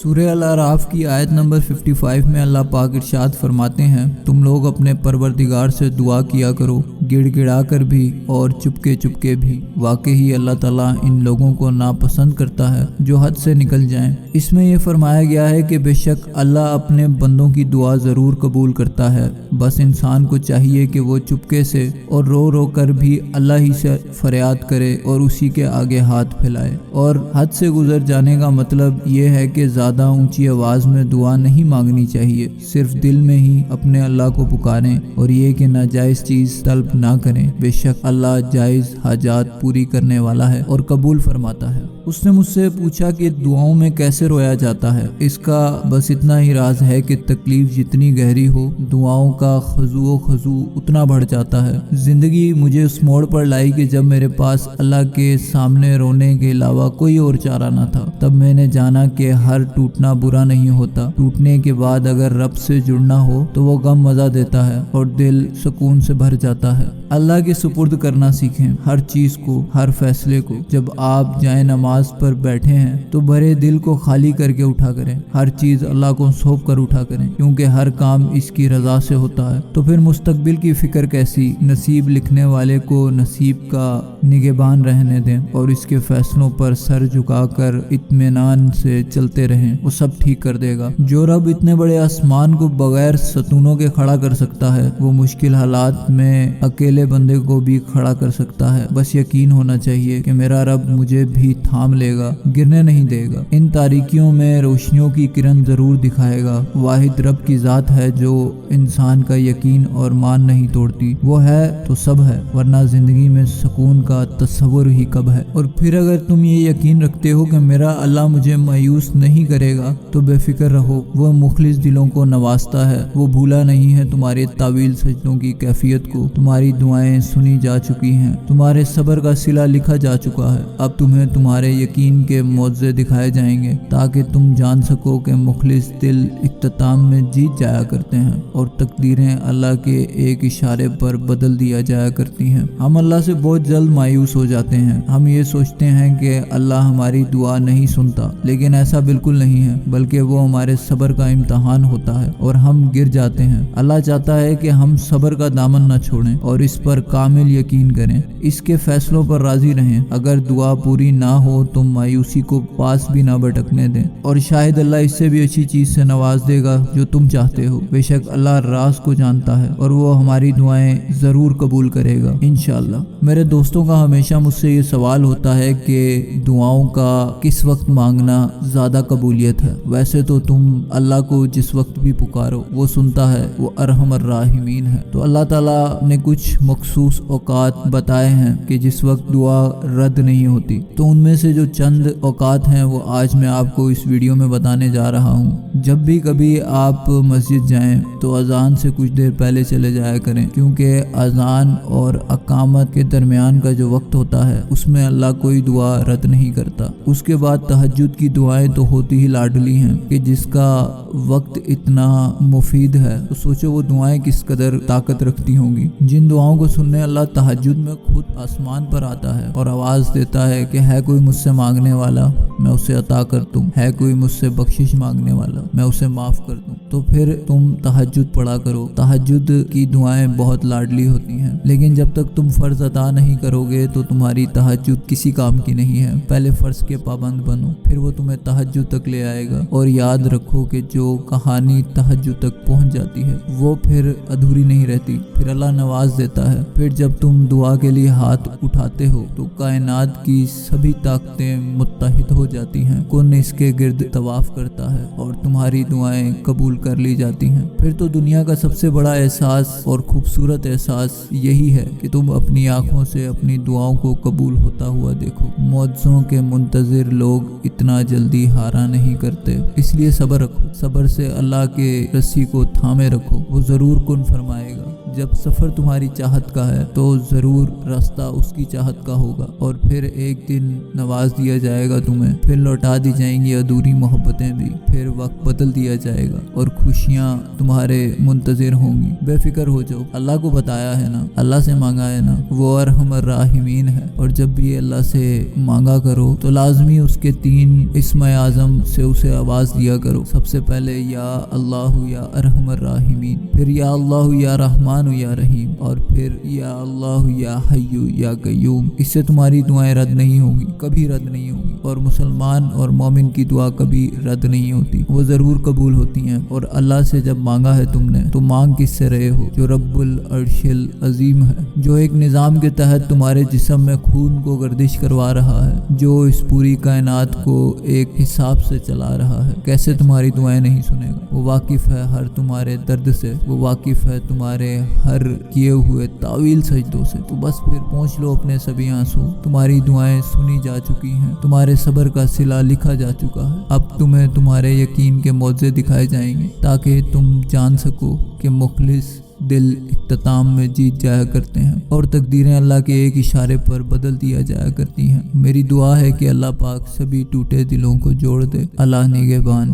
سورہ الاعراف کی آیت نمبر 55 میں اللہ پاک ارشاد فرماتے ہیں، تم لوگ اپنے پروردگار سے دعا کیا کرو، گڑ گڑا کر بھی اور چپکے چپکے بھی، واقعی اللہ تعالیٰ ان لوگوں کو ناپسند کرتا ہے جو حد سے نکل جائیں۔ اس میں یہ فرمایا گیا ہے کہ بے شک اللہ اپنے بندوں کی دعا ضرور قبول کرتا ہے، بس انسان کو چاہیے کہ وہ چپکے سے اور رو رو کر بھی اللہ ہی سے فریاد کرے اور اسی کے آگے ہاتھ پھیلائے۔ اور حد سے گزر جانے کا مطلب یہ ہے کہ زیادہ اونچی آواز میں دعا نہیں مانگنی چاہیے، صرف دل میں ہی اپنے اللہ کو پکاریں اور یہ کہ ناجائز چیز طلب نہ کریں، بے شک اللہ جائز حاجات پوری کرنے والا ہے اور قبول فرماتا ہے۔ اس نے مجھ سے پوچھا کہ دعاؤں میں کیسے رویا جاتا ہے۔ اس کا بس اتنا ہی راز ہے کہ تکلیف جتنی گہری ہو، دعاؤں کا خضوع و خضوع اتنا بڑھ جاتا ہے۔ زندگی مجھے اس موڑ پر لائی کہ جب میرے پاس اللہ کے سامنے رونے کے علاوہ کوئی اور چارہ نہ تھا، تب میں نے جانا کہ ہر ٹوٹنا برا نہیں ہوتا، ٹوٹنے کے بعد اگر رب سے جڑنا ہو تو وہ غم مزہ دیتا ہے اور دل سکون سے بھر جاتا ہے۔ اللہ کے سپرد کرنا سیکھیں، ہر چیز کو، ہر فیصلے کو۔ جب آپ جائیں نماز پر بیٹھے ہیں تو بھرے دل کو خالی کر کے اٹھا کریں، ہر چیز اللہ کو سونپ کر اٹھا کریں، کیونکہ ہر کام اس کی رضا سے ہوتا ہے۔ تو پھر مستقبل کی فکر کیسی؟ نصیب لکھنے والے کو نصیب کا نگہبان رہنے دیں اور اس کے فیصلوں پر سر جھکا کر اطمینان سے چلتے رہیں، وہ سب ٹھیک کر دے گا۔ جو رب اتنے بڑے آسمان کو بغیر ستونوں کے کھڑا کر سکتا ہے، وہ مشکل حالات میں اکیلے بندے کو بھی کھڑا کر سکتا ہے۔ بس یقین ہونا چاہیے کہ میرا رب مجھے بھی تھام لے گا، گرنے نہیں دے گا۔ ان تاریکیوں میں روشنیوں کی کرن ضرور دکھائے گا۔ واحد رب کی ذات ہے جو انسان کا یقین اور مان نہیں توڑتی، وہ ہے تو سب ہے، ورنہ زندگی میں سکون کا تصور ہی کب ہے۔ اور پھر اگر تم یہ یقین رکھتے ہو کہ میرا اللہ مجھے مایوس نہیں کرے گا تو بے فکر رہو، وہ مخلص دلوں کو نوازتا ہے، وہ بھولا نہیں ہے تمہارے طویل سجدوں کی کیفیت کو، تمہاری دعائیں سنی جا چکی ہیں، تمہارے صبر کا صلہ لکھا جا چکا ہے۔ اب تمہیں تمہارے یقین کے معجزے دکھائے جائیں گے تاکہ تم جان سکو کہ مخلص دل اختتام میں جیت جایا کرتے ہیں اور تقدیریں اللہ کے ایک اشارے پر بدل دیا جایا کرتی ہیں۔ ہم اللہ سے بہت جلد مایوس ہو جاتے ہیں، ہم یہ سوچتے ہیں کہ اللہ ہماری دعا نہیں سنتا، لیکن ایسا بالکل نہیں ہے، بلکہ وہ ہمارے صبر کا امتحان ہوتا ہے اور ہم گر جاتے ہیں۔ اللہ چاہتا ہے کہ ہم صبر کا دامن نہ چھوڑیں اور اس پر کامل یقین کریں، اس کے فیصلوں پر راضی رہیں۔ اگر دعا پوری نہ ہو تو مایوسی کو پاس بھی نہ بھٹکنے دیں، اور شاید اللہ اس سے بھی اچھی چیز سے نواز دے گا جو تم چاہتے ہو۔ بے شک اللہ راز کو جانتا ہے اور وہ ہماری دعائیں ضرور قبول کرے گا انشاءاللہ۔ میرے دوستوں کا ہمیشہ مجھ سے یہ سوال ہوتا ہے کہ دعاؤں کا کس وقت مانگنا زیادہ قبولیت ہے؟ ویسے تو تم اللہ کو جس وقت بھی پکارو وہ سنتا ہے، وہ ارحم الراحمین ہے۔ تو اللہ تعالیٰ نے کچھ مخصوص اوقات بتائے ہیں کہ جس وقت دعا رد نہیں ہوتی، تو ان میں سے جو چند اوقات ہیں وہ آج میں آپ کو اس ویڈیو میں بتانے جا رہا ہوں۔ جب بھی کبھی آپ مسجد جائیں تو اذان سے کچھ دیر پہلے چلے جایا کریں، کیونکہ اذان اور اقامت کے درمیان کا جو وقت ہوتا ہے اس میں اللہ کوئی دعا رد نہیں کرتا۔ اس کے بعد تہجد کی دعائیں تو ہوتی ہی لاڈلی ہیں کہ جس کا وقت اتنا مفید ہے، تو سوچو وہ دعائیں کس قدر طاقت رکھتی ہوں گی۔ جن دعاؤں کو سننے اللہ تہجد میں خود آسمان پر آتا ہے اور آواز دیتا ہے کہ ہے کوئی مجھ سے مانگنے والا میں اسے عطا کر دوں، ہے کوئی مجھ سے بخشش مانگنے والا میں اسے معاف کر دوں، تو پھر تم تہجد پڑھا کرو۔ تہجد کی دعائیں بہت لاڈلی ہوتی ہیں، لیکن جب تک تم فرض ادا نہیں کرو گے تو تمہاری تہجد کسی کام کی نہیں ہے۔ پہلے فرض کے پابند بنو، پھر وہ تمہیں تہجد تک لے آئے گا۔ اور یاد رکھو کہ جو کہانی تہجد تک پہنچ جاتی ہے وہ پھر ادھوری نہیں رہتی، پھر اللہ نواز دیتا ہے۔ پھر جب تم دعا کے لیے ہاتھ اٹھاتے ہو تو کائنات کی سبھی طاقتیں متحد ہو جاتی ہیں، کون اس کے گرد طواف کرتا ہے اور تمہاری دعائیں قبول کر لی جاتی ہیں۔ پھر تو دنیا کا سب سے بڑا احساس اور خوبصورت احساس یہی ہے کہ تم اپنی آنکھوں سے اپنی دعاؤں کو قبول ہوتا ہوا دیکھو۔ معجزوں کے منتظر لوگ اتنا جلدی ہارا نہیں کرتے، اس لیے صبر رکھو، صبر سے اللہ کے رسی کو تھامے رکھو، وہ ضرور کن فرمائے گا۔ جب سفر تمہاری چاہت کا ہے تو ضرور راستہ اس کی چاہت کا ہوگا، اور پھر ایک دن نواز دیا جائے گا تمہیں، پھر لوٹا دی جائیں گی ادھوری محبتیں بھی، پھر وقت بدل دیا جائے گا اور خوشیاں تمہارے منتظر ہوں گی۔ بے فکر ہو جاؤ، اللہ کو بتایا ہے نا، اللہ سے مانگا ہے نا، وہ ارحم الراحمین ہے، اور جب بھی اللہ سے مانگا کرو تو لازمی اس کے 3 اسم اعظم سے اسے آواز دیا کرو۔ سب سے پہلے یا اللہ یا ارحم الراحمین، پھر یا اللہ یا رحمان یا رحیم، اور پھر یا اللہ یا حی یا قیوم۔ اس سے تمہاری دعائیں رد نہیں ہوگی، کبھی رد نہیں ہوگی، اور مسلمان اور مومن کی دعا کبھی رد نہیں ہوتی، وہ ضرور قبول ہوتی ہیں۔ اور اللہ سے جب مانگا ہے تم نے تو مانگ کس سے رہے ہو؟ جو رب العرش العظیم ہے، جو ایک نظام کے تحت تمہارے جسم میں خون کو گردش کروا رہا ہے، جو اس پوری کائنات کو ایک حساب سے چلا رہا ہے، کیسے تمہاری دعائیں نہیں سنے گا؟ وہ واقف ہے ہر تمہارے درد سے، وہ واقف ہے تمہارے ہر کیے ہوئے طویل سجدوں سے۔ تو بس پھر پہنچ لو اپنے سبھی آنسو، تمہاری دعائیں سنی جا چکی ہیں، تمہارے صبر کا صلہ لکھا جا چکا ہے۔ اب تمہیں تمہارے یقین کے معجزے دکھائے جائیں گے تاکہ تم جان سکو کہ مخلص دل اختتام میں جیت جایا کرتے ہیں، اور تقدیریں اللہ کے ایک اشارے پر بدل دیا جایا کرتی ہیں۔ میری دعا ہے کہ اللہ پاک سبھی ٹوٹے دلوں کو جوڑ دے۔ اللہ نگہبان۔